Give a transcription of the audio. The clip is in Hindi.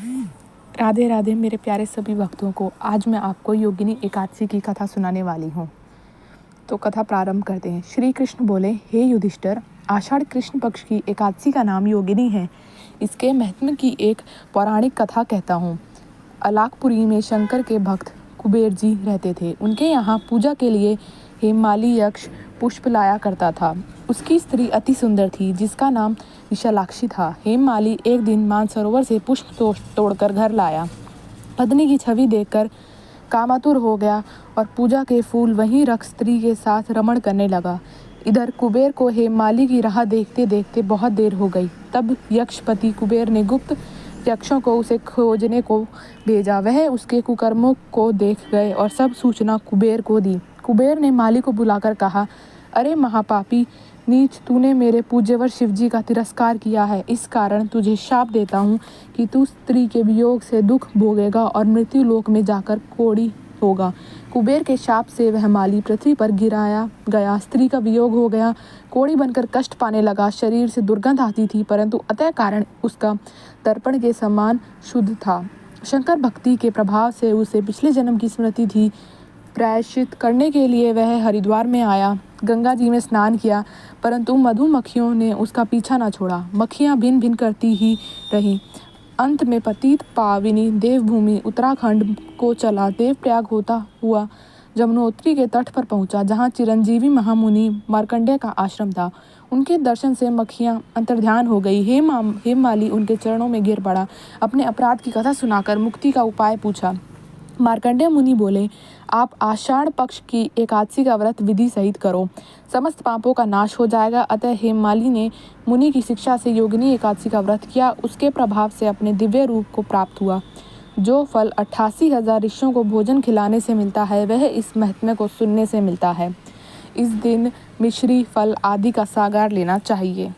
राधे राधे मेरे प्यारे सभी भक्तों को। आज मैं आपको योगिनी एकादशी की कथा सुनाने वाली हूँ। तो कथा प्रारंभ करते हैं। श्री कृष्ण बोले, हे युधिष्ठिर, आषाढ़ कृष्ण पक्ष की एकादशी का नाम योगिनी है। इसके महत्व की एक पौराणिक कथा कहता हूँ। अलाकपुरी में शंकर के भक्त कुबेर जी रहते थे। उनके यहाँ पूजा के लिए हेममाली यक्ष पुष्प लाया करता था। उसकी स्त्री अति सुंदर थी, जिसका नाम विशालाक्षी था। हेममाली एक दिन मानसरोवर से पुष्प तोड़कर घर लाया। पत्नी की छवि देखकर कामातुर हो गया और पूजा के फूल वहीं रख स्त्री के साथ रमण करने लगा। इधर कुबेर को हेममाली की राह देखते देखते बहुत देर हो गई। तब यक्षपति कुबेर ने गुप्त यक्षों को उसे खोजने को भेजा। वह उसके कुकर्मों को देख गए और सब सूचना कुबेर को दी। कुबेर ने माली को बुलाकर कहा, अरे महापापी नीच, तूने मेरे पूज्यवर शिवजी का तिरस्कार किया है। इस कारण तुझे शाप देता हूँ कि तू स्त्री के वियोग से दुख भोगेगा और मृत्यु लोक में जाकर कोढ़ी होगा। कुबेर के शाप से वह माली पृथ्वी पर गिराया गया। स्त्री का वियोग हो गया, कोढ़ी बनकर कष्ट पाने लगा। शरीर से दुर्गंध आती थी, परंतु अतः कारण उसका दर्पण के समान शुद्ध था। शंकर भक्ति के प्रभाव से उसे पिछले जन्म की स्मृति थी। प्रायश्चित करने के लिए वह हरिद्वार में आया, गंगा जी में स्नान किया, परंतु मधुमक्खियों ने उसका पीछा न छोड़ा। मक्खियाँ भिन भिन करती ही रहीं। अंत में पतित पाविनी देवभूमि उत्तराखंड को चला। देवप्रयाग होता हुआ जमुनोत्री के तट पर पहुंचा, जहां चिरंजीवी महामुनि मार्कंडेय का आश्रम था। उनके दर्शन से मक्खियां अंतर्ध्यान हो गई। हेममाली उनके चरणों में गिर पड़ा। अपने अपराध की कथा सुनाकर मुक्ति का उपाय पूछा। मार्कंडेय मुनि बोले, आप आषाढ़ पक्ष की एकादशी का व्रत विधि सहित करो, समस्त पापों का नाश हो जाएगा। अतः हेममाली ने मुनि की शिक्षा से योगिनी एकादशी का व्रत किया। उसके प्रभाव से अपने दिव्य रूप को प्राप्त हुआ। जो फल 88,000 ऋषियों को भोजन खिलाने से मिलता है, वह इस महात्म्य को सुनने से मिलता है। इस दिन मिश्री, फल आदि का सागार लेना चाहिए।